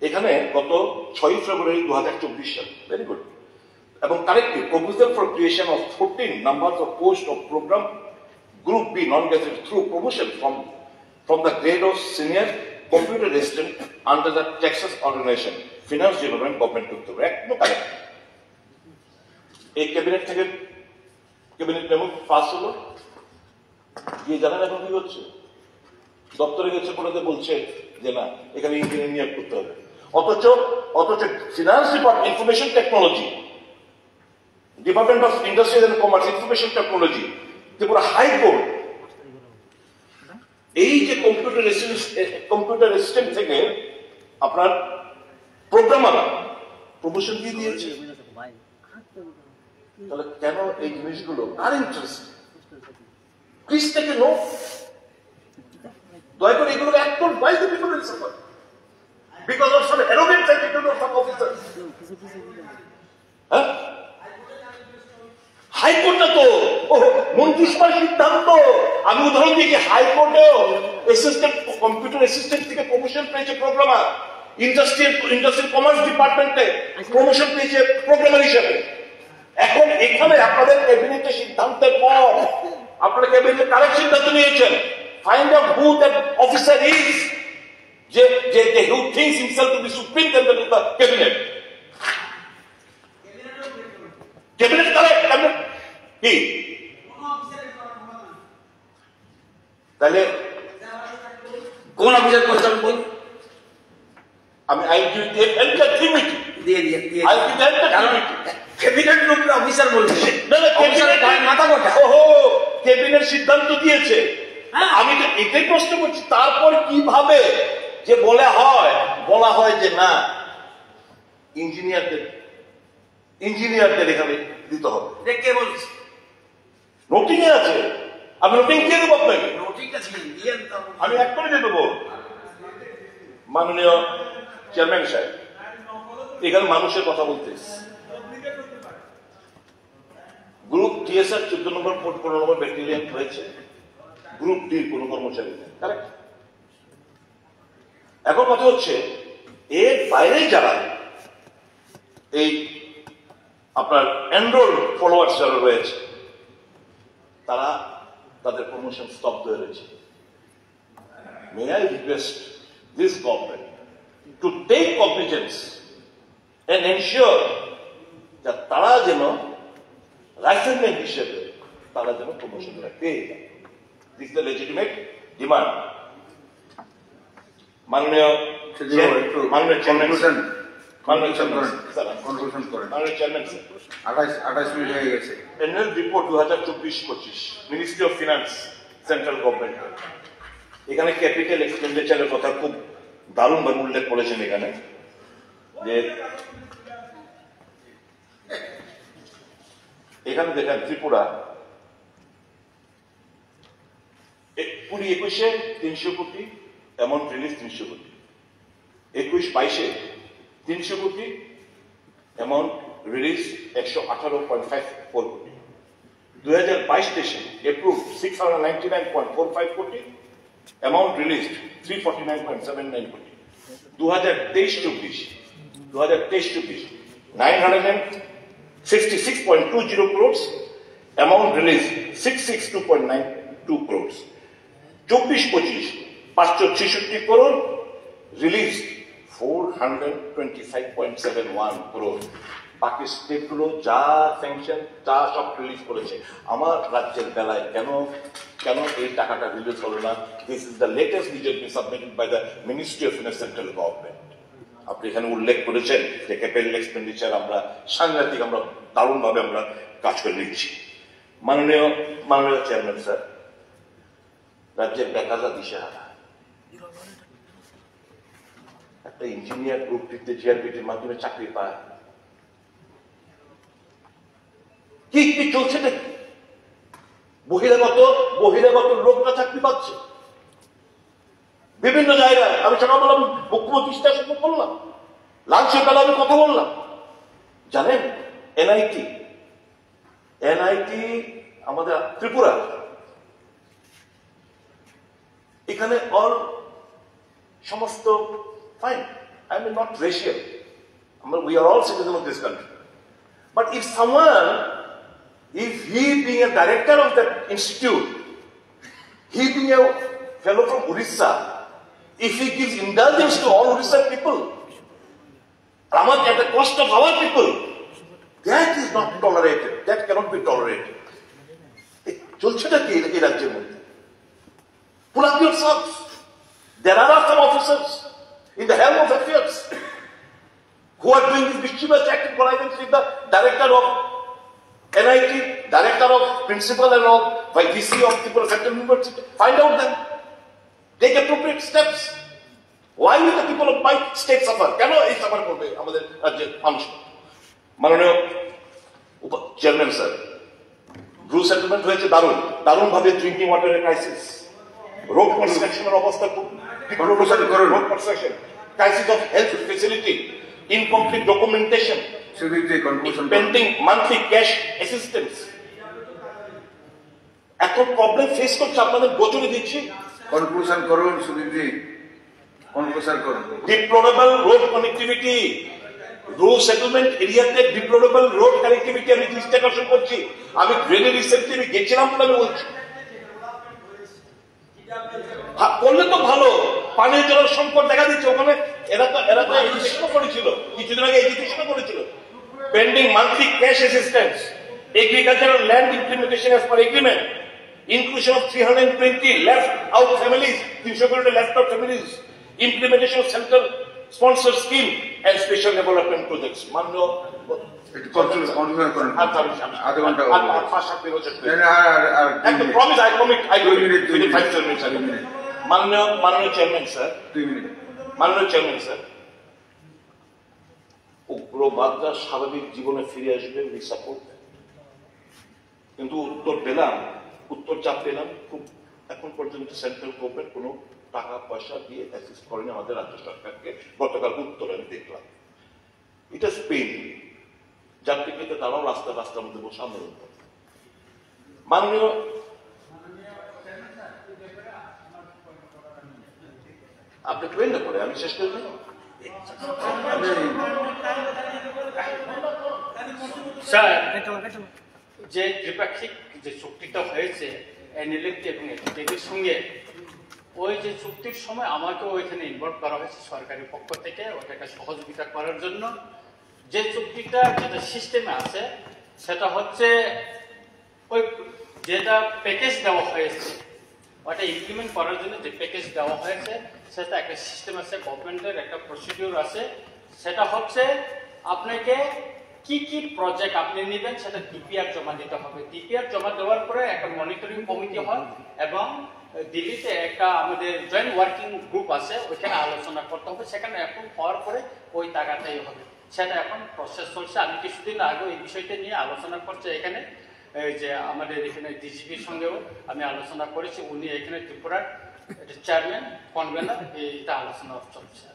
এখানে গত 6 ফেব্রুয়ারি 2024 সাল, ভেরি গুড, এবং correctly proposal for creation of 14 numbers of post of programme group B non gazetted through promotion from the grade of senior computer assistant under the Texas organization Finance Development Government Uttara Act no correct. এই cabinet থেকে cabinet memo pass হলো, গিয়ে জানেন এখন কি হচ্ছে? দপ্তরে গেছে পড়াতে বলছে যে না, এখানে ইঞ্জিনিয়ার নিয়োগ করতে হবে। অথচ finance department, information technology department of industry and commerce, information technology, Tripura high court এই যে কম্পিউটার অ্যাসিস্ট্যান্ট থেকে আপনার প্রোগ্রামার প্রমোশন দিয়ে দিয়েছে। তাহলে কেন এই জিনিসগুলো আর interest? Please take a note, দয়া করে এগুলো অ্যাক্ট করুন। Why the people in suffer? Because of some arrogant attitude of some officers. হাইকোর্টে তো মন্ত্রিসভার সিদ্ধান্ত। আমি উদাহরণ দিই কি, হাইকোর্টেও অ্যাসিস্ট্যান্ট কম্পিউটার অ্যাসিস্ট্যান্ট থেকে প্রমোশন পেয়েছে প্রোগ্রামার, ইন্ডাস্ট্রিয়াল কমার্স ডিপার্টমেন্টে প্রমোশন পেয়েছে প্রোগ্রামার হিসেবে। এখন এখানে আপনাদের ক্যাবিনেটের সিদ্ধান্তের পর আপনারা ক্যাবিনেটে কারেক্ট সিদ্ধান্ত নিয়েছেন, find out who that officer is, who thinks himself to be supreme than the cabinet. Cabinet correct, cabinet কি? তাহলে কোন অফিসার করছেন বল? আমি ক্যাবিনেটের উপরে অফিসার বলছে, মাথা গোটা। ওহো, ক্যাবিনেট সিদ্ধান্ত দিয়েছে, আমি তো এটাই প্রশ্ন করছি। তারপর কিভাবে যে বলা হয় যে না, ইঞ্জিনিয়ারদের এখানে দিতে হবে। কে বলছে? নোটিং এ আছে। আমি নোটিং দিয়ে দেবো আপনাকে, আমি এক করে দিয়ে দেবো। মাননীয় চেয়ারম্যান সাহেব, এখানে মানুষের কথা বলতে, গ্রুপ টিএসআর 14 নম্বর 15 নম্বর ব্যাটালিয়ন হয়েছে, গ্রুপ ডির কোন কর্মচারী নেই, কারেক্ট? এখন কথা হচ্ছে এর বাইরে যারা এই আপনার এনরোল ফলোয়ার্স যারা রয়েছে, তারা তাদের প্রমোশন স্তব্ধ হয়ে রয়েছে। May I request this government to take cognizance and ensure তারা যেন লাইসেন্সমেন্ট হিসেবে তারা যেন প্রমোশনটা পেয়ে যায়। This is the legitimate demand. মাননীয় চেয়ারম্যান, 28 মিনিট হয়ে গেছে। Annual report 2024-25 ministry of finance, central government. এখানে ক্যাপিটাল এক্সপেন্ডিচারের কথা খুব দারুণ ভাবে উল্লেখ করেছেন এখানে, যে এখানে দেখেন ত্রিপুরা 20-21-এ 300 কোটি, অ্যামাউন্ট রিলিজ 300 কোটি, 21-22-এ 300 কোটি, অ্যামাউন্ট রিলিজ 118.54 কোটি, 2022-23 এপ্রুভ 699.45 কোটি, অ্যামাউন্ট রিলিজ 349.79 কোটি, 2023-24 966.20 crores, amount released 662.92 crores, 24-25 566 crore, released 425.71 crore। বাকি স্টেটগুলো যা স্যাংশন তা সব রিলিজ করেছে। আমার রাজ্যের বেলায় কেন এই টাকাটা রিলিজ হলো না? This is the latest result submitted by the ministry of finance, central government. আপনি এখানে উল্লেখ করেছেন যে ক্যাপিটাল এক্সপেন্ডিচার আমরা সাংঘাতিক, আমরা দারুণ ভাবে আমরা কাজ করে নিচ্ছি। মাননীয় চেয়ারম্যান স্যার, রাজ্যের বেকাররা দিশেহারা। একটা ইঞ্জিনিয়ার গ্রুপ ডিতে জিআরবিটির মাধ্যমে চাকরি পায়, কি চলছে নাকি? বহিরাগত লোকরা চাকরি পাচ্ছে বিভিন্ন জায়গায়। আমি সকালবেলা মুখ্যমন্ত্রীর সাথে বললাম, লাঞ্চের বেলা আমি কথা বললাম। জানেন এনআইটি আমাদের ত্রিপুরা, এখানে অল সমস্ত fine, I mean not racial. I mean, we are all citizens of this country. But if someone, if he being a director of that institute, he being a fellow from Orissa, if he gives indulgence to all Orissa people, at the cost of our people, that is not tolerated. That cannot be tolerated. চলছেটা কি এই রাজ্যের মধ্যে? Pull up yourselves. There are some officers in the helm of affairs who are doing this mischievous acting connivance with the director of NIT, director of principal and of VC of Tripura Central University. Find out them. Take appropriate steps. Why will the people of my state suffer? কেন এই suffer করবে আমাদের রাজ্যের মানুষ? মাননীয় chairman sir, blue settlement হয়েছে দারুণ ভাবে ড্রিঙ্কিং ওয়াটারের ক্রাইসিস, রোড কনস্ট্রাকশনের অবস্থা খুব road construction, crisis of health facility, incomplete documentation, pending monthly cash assistance. এত প্রবলেম ফেস করছে, আপনাদের গোচরে দিচ্ছি। কনক্লুশন করুন সুদীপজি, কনক্লুশন করুন। ডিপ্লোরেবল রোড কানেক্টিভিটি, রো সেটেলমেন্ট এরিয়াতে ডিপ্লোরেবল রোড কানেক্টিভিটি আমি দৃষ্টি আকর্ষণ করছি। আমি ট্রেনে রিসেন্টলি আমি গেছিলাম বলে আমি বলছি, করলে তো ভালো। পানীয় জলের সংকট দেখা দিচ্ছে ওখানে। এরা তো এডুকেশনও করেছিল, কিছুদিন আগে এডুকেশনও করেছিল। Pending monthly cash assistance, agricultural land implementation as per agreement, inclusion of 320 left out families, 320 left out families, implementation of central sponsor scheme and special development projects. মাননীয় আধা ঘন্টা মাননীয় চেয়ারম্যান স্যার, 2 মিনিট। মাননীয় চেয়ারম্যান স্যার, উগ্রবাদরা স্বাভাবিক জীবনে ফিরে আসবে, we support. কিন্তু উত্তর চাপ পেলাম খুব। এখন পর্যন্ত সেন্ট্রাল গভর্নমেন্ট কোনো টাকা পয়সা দিয়ে অ্যাসিস্ট করেনি আমাদের রাজ্য সরকারকে। গতকাল উত্তর আমি দেখলাম, এটা স্পেন, যার প্রেক্ষিতে তারাও রাস্তার মধ্যে বসে আন্দোলন করে। মাননীয় আপনি ট্রেন না করে আমি শেষ করে দিই। স্যার, যে দ্বিপাক্ষিক যে চুক্তিটা হয়েছে এনএলএফ এবং এনডিটিভির সঙ্গে, ওই যে চুক্তির সময় আমাকেও ওইখানে ইনভলভ করা হয়েছে সরকারি পক্ষ থেকে, ওটাকে সহযোগিতা করার জন্য। যে চুক্তিটা যেটা সিস্টেমে আছে সেটা হচ্ছে ওই যেটা প্যাকেজ দেওয়া হয়েছে, ওটা ইমপ্লিমেন্ট করার জন্য যে প্যাকেজ দেওয়া হয়েছে সেটা একটা সিস্টেম আছে, গভর্নমেন্টের একটা প্রসিডিউর আছে। সেটা হচ্ছে আপনাকে কি কি প্রজেক্ট আপনি নেবেন সেটা ডিপিআর জমা দিতে হবে। ডিপিআর জমা দেওয়ার পরে একটা মনিটরিং কমিটি হয় এবং দিল্লিতে একটা আমাদের জয়েন্ট ওয়ার্কিং গ্রুপ আছে, ওইখানে আলোচনা করতে হবে। সেখানে অ্যাপ্রুভ হওয়ার পরে ওই টাকাটাই হবে। সেটা এখন প্রসেস চলছে। আমি কিছুদিন আগে এই বিষয়টা নিয়ে আলোচনা করছি এখানে, যে আমাদের এখানে ডিজিপির সঙ্গেও আমি আলোচনা করেছি। উনি এখানে ত্রিপুরার চেয়ারম্যান কনভেনার, এইটা আলোচনা চলছে।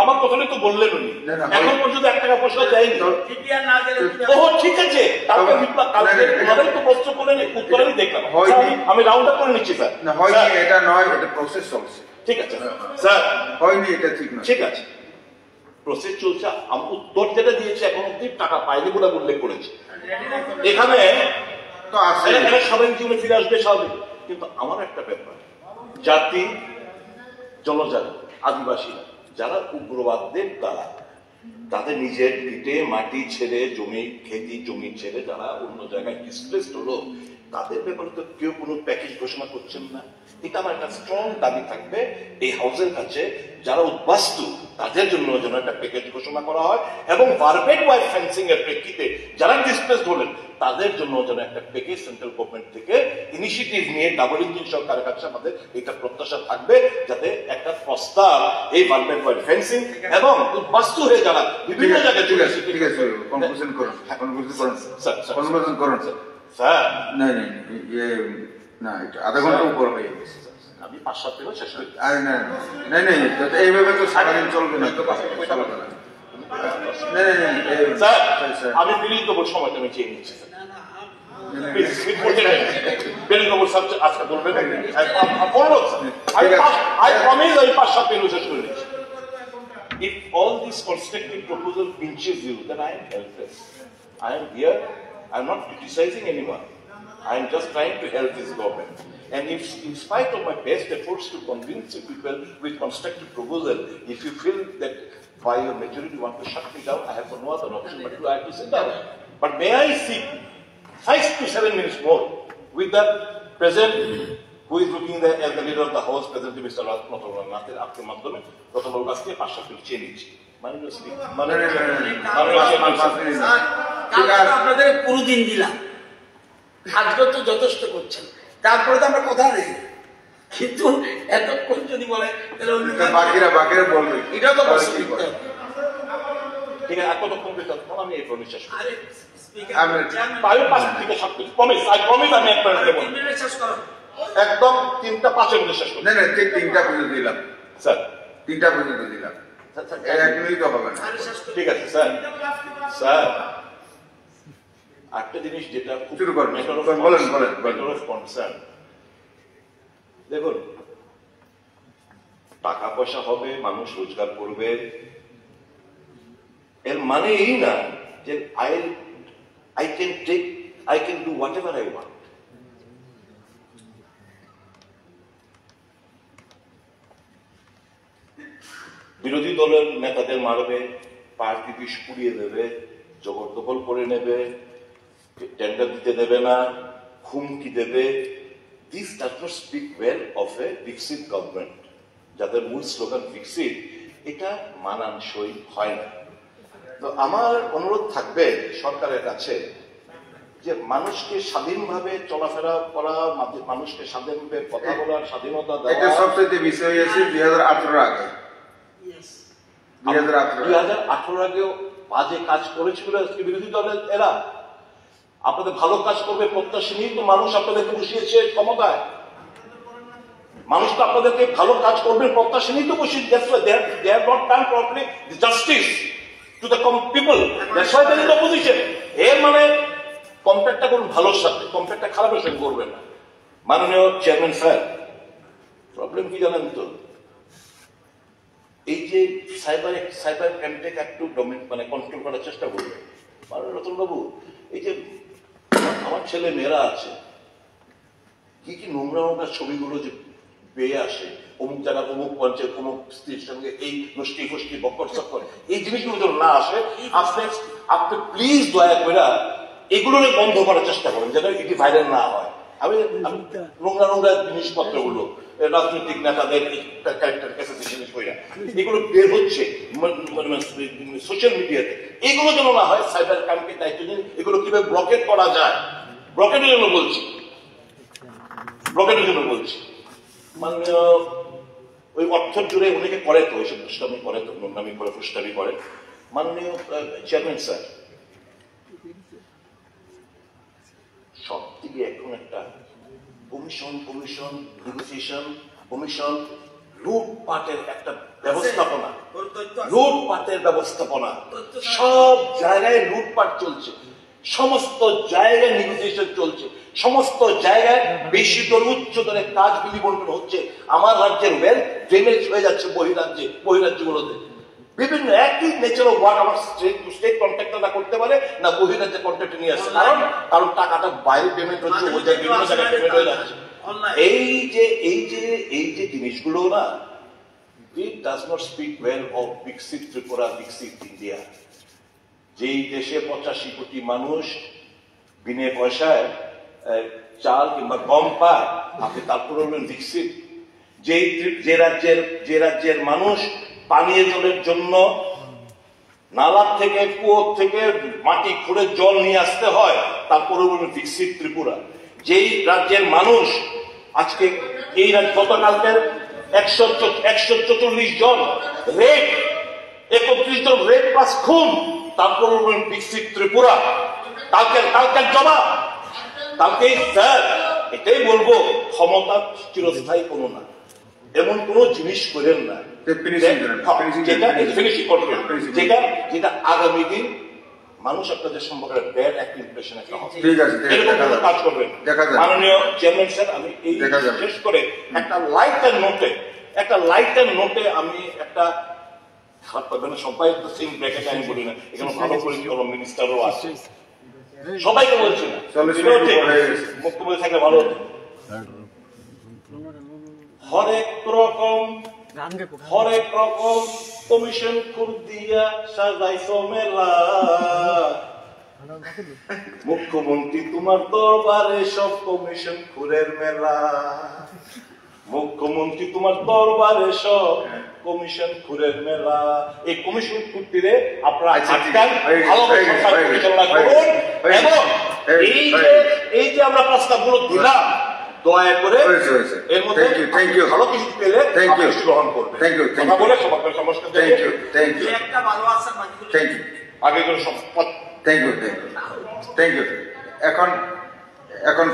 আমার কথাই তো বললেন উনি, এখন পর্যন্ত 1 টাকা পয়সা দেয়নি। ঠিক আছে, কালকে তো প্রশ্ন করলেন, উত্তর আমি দেখলাম। আমি রাউন্ড আপ করে নিচ্ছি স্যার। এটা নয়, এটা প্রসেস চলছে। ঠিক আছে স্যার, হয়নি, এটা ঠিক না। ঠিক আছে, প্রসেস চলছে। উত্তর যেটা দিয়েছে এখন অব্দি টাকা পাইনি বলে উল্লেখ করেছে। এখানে তো আছে, স্বাভাবিক জীবনে ফিরে আসবে, স্বাভাবিক। কিন্তু আমার একটা ব্যাপার, জাতি জনজাতি আদিবাসীরা যারা উগ্রবাদদের দ্বারা তাদের নিজের ভিটে মাটি ছেড়ে জমি ছেড়ে যারা অন্য জায়গায় ডিসপ্লেসড হলো, তাদের ব্যাপারে তো কেউ কোনো প্যাকেজ ঘোষণা করছেন না। এটা আমার একটা স্ট্রং দাবি থাকবে এই হাউসের কাছে, যারা উদ্বাস্তু তাদের জন্য যেন একটা প্যাকেজ ঘোষণা করা হয় এবং বারবেট ওয়ার ফেন্সিং এর প্রেক্ষিতে যারা ডিসপ্লেসড হলেন তাদের জন্য যেন একটা প্যাকেজ সেন্ট্রাল গভর্নমেন্ট থেকে ইনিশিয়েটিভ নিয়ে ডাবল ইঞ্জিন সরকারের কাছে আমাদের এটা প্রত্যাশা থাকবে, যাতে একটা প্রস্তাব এই বারবেট ওয়ার ফেন্সিং এবং উদ্বাস্তু হয়ে যারা বিভিন্ন জায়গায় চলে আসে। ঠিক আছে, কনক্লুশন করুন, কনক্লুশন করুন স্যার। না, এটা আধা ঘন্টা উপর হয়ে গেছে। আমি 5-7 মিনিট শেষ করি। আরে না, এইভাবে তো সারাদিন চলবে না। স্যার, আমি বিলিং কবর সময়টা আমি চেয়ে নিচ্ছি। বিলিং কবর আজকে বলবেন, I promise আমি 5-7 মিনিট শেষ করে নিচ্ছি। if all these constructive proposal pinches you, then I am helpless. I am here, I am not criticizing anyone. I am just trying to help this government. And if, in spite of my best efforts to convince you people with constructive proposal, if you feel that by your majority want to shut me down, I have no other option but to I have to sit down. But may I seek 5 to 7 minutes more with the President who is looking there as the leader of the House, President Mr. Ratnatol Nathir, after Madhome, Ratnatol Gaske, Pasha will change. আপনাদের পুরো দিন দিলাম, আজকে তো যথেষ্ট করছেন, তারপরে তো আমরা কথা নেই, কিন্তু এতক্ষণ যদি বলে বাকিরা বলবে, এটাও তো ঠিক আছে, আর কতক্ষণ আমি এই প্রমিস শেষ করি। একদম 3টা 5 মিনিট শেষ করি। না 3টা পর্যন্ত দিলাম স্যার, 3টা পর্যন্ত দিলাম, 1 মিনিট তো হবে না। ঠিক আছে স্যার। স্যার একটা জিনিস যেটা খুব শুরু করুন, ম্যাটার অফ কনসার্ন, দেখুন টাকা পয়সা হবে, মানুষ রোজগার করবে, এর মানে এই না যে I can do whatever I want. বিরোধী দলের নেতাদের মারবে, পার্টি বিষ পুড়িয়ে দেবে, জবরদখল করে নেবে, টেন্ডার দিতে দেবে না, হুমকি দেবে। This does not speak well of a Viksit government, যাদের মূল স্লোগান Viksit, এটা মানানসই হয় না। তো আমার অনুরোধ থাকবে সরকারের কাছে যে মানুষকে স্বাধীনভাবে চলাফেরা করা, মানুষকে স্বাধীনভাবে কথা বলার স্বাধীনতা এটা দেওয়া। সবচেয়ে বিষয় হয়েছে 2018 আগে, 2018 আগেও বাজে কাজ করেছিল আজকে বিরোধী দলের এরা। আপনাদের ভালো কাজ করবে প্রত্যাশী নিয়ে তো মানুষ আপনাদেরকে বসিয়েছে ক্ষমতায়। মানুষ তো আপনাদেরকে ভালো কাজ করবে প্রত্যাশী নিয়ে তো বসিয়েছে। They have not done properly the justice to the people. That's why they are in the opposition. এর মানে কম্পেয়ারটা করুন ভালোর সাথে, কম্পেয়ারটা খারাপের সঙ্গে করবেন না। মাননীয় চেয়ারম্যান স্যার, প্রবলেম কি জানেন তো, এই যে সাইবার ক্রাইমটাকে একটু মানে কন্ট্রোল করার চেষ্টা করবে। মাননীয় রতনবাবু, এই যে আমার ছেলে মেয়েরা আছে, কি নোংরা ছবিগুলো যে পেয়ে আসে, অমুক জায়গায় অমুক পঞ্চায়েত অমুক স্ত্রীর সঙ্গে এই নষ্টি ফষ্টি বক্কর চক্কর, এই জিনিসগুলো যেন না আসে, আপনি প্লিজ দয়া করে এগুলো বন্ধ করার চেষ্টা করেন যেন এটি ভাইরাল না হয়। আমি নোংরা জিনিসপত্রগুলো রাজনৈতিক নেতাদের ক্যারেক্টার জিনিস এগুলো বের হচ্ছে সোশ্যাল মিডিয়াতে, এগুলো যেন না হয়। সাইবার ক্রাইমকে দায়িত্ব নিন, এগুলো কিভাবে ব্লকেট করা যায়, ব্লকেটের জন্য বলছি। মাননীয় ওই অর্থ জুড়ে অনেকে করে তো ওইসব ফুষ্টামি করে, তো নোংরামি করে, ফুষ্টামি করে। মাননীয় চেয়ারম্যান স্যার, সব থেকে এখন একটা কমিশন নেগোসিয়েশন লুটপাটের একটা ব্যবস্থাপনা, সব জায়গায় লুটপাট চলছে, সমস্ত জায়গায় নেগোসিয়েশন চলছে, সমস্ত জায়গায় বেশি দর উচ্চ দরে কাজ বিলি বন্টন হচ্ছে। আমার রাজ্যের ওয়েল ড্রেনেজ হয়ে যাচ্ছে বহিরাজ্যগুলোতে। বিভিন্ন একই নেচার অফ ওয়ার্ক আমার স্টেট কন্ট্রাক্টররা করতে পারে না বহিরাজ্যে কন্ট্রাক্টর নিয়ে আসছে, কারণ টাকাটা বাইরে পেমেন্ট হচ্ছে, বিভিন্ন জায়গায় পেমেন্ট হয়ে যাচ্ছে। এই যে জিনিসগুলো না, it does not speak well of Viksit Tripura, Viksit India. যেই দেশে 85 কোটি মানুষ বিনে পয়সায় চাল কিংবা গম পায়, আপনি তারপরে বলবেন বিকশিত। যে রাজ্যের মানুষ পানীয় জলের জন্য নালার থেকে কুয়োর থেকে মাটি খুঁড়ে জল নিয়ে আসতে হয়, তারপরে বলবেন বিকশিত ত্রিপুরা। যেই রাজ্যের মানুষ আজকে এই গতকালকের 144 জন রেপ, 31 জন রেপ প্লাস খুন, তারপর বলবেন বিকশিত ত্রিপুরা। কালকের জবাব কালকে স্যার এটাই বলবো, ক্ষমতা চিরস্থায়ী কোনো না, এমন কোন জিনিস করেন না যেটা আগামী দিন মানুষ আপনাদের সম্পর্কে ব্যাড একটা ইমপ্রেশন একটা হবে। কাজ করবেন মাননীয় চেয়ারম্যান স্যার। আমি এই শেষ করে একটা লাইটার নোটে আমি একটা খারাপ পাবে না, সবাই তো সেম ব্র্যাকেটে আমি বলি না, এখানে ভালো পরিচালনা মিনিস্টারও আছে, সবাইকে বলছি না, মুখ্যমন্ত্রী থাকলে ভালো হতো। হরেক রকম কমিশন খুব দিয়া সাজাইছো মেলা, মুখ্যমন্ত্রী তোমার দরবারে সব কমিশন খুরের মেলা, মুখ্যমন্ত্রী তোমার দরবারে সব কমিশন খুরের মেলা। এই কমিশন খুঁটিরে আপনারা আটকান, ভালোভাবে সরকার পরিচালনা করুন, এবং এই যে আমরা প্রস্তাবগুলো দিলাম, দয়া করে এর মধ্যে ভালো কিছু পেলে গ্রহণ করবে। কথা বলে সবাইকে সমস্যা একটা ভালো আছে বাকিগুলো আগে করে সম্পদ। Thank you. এখন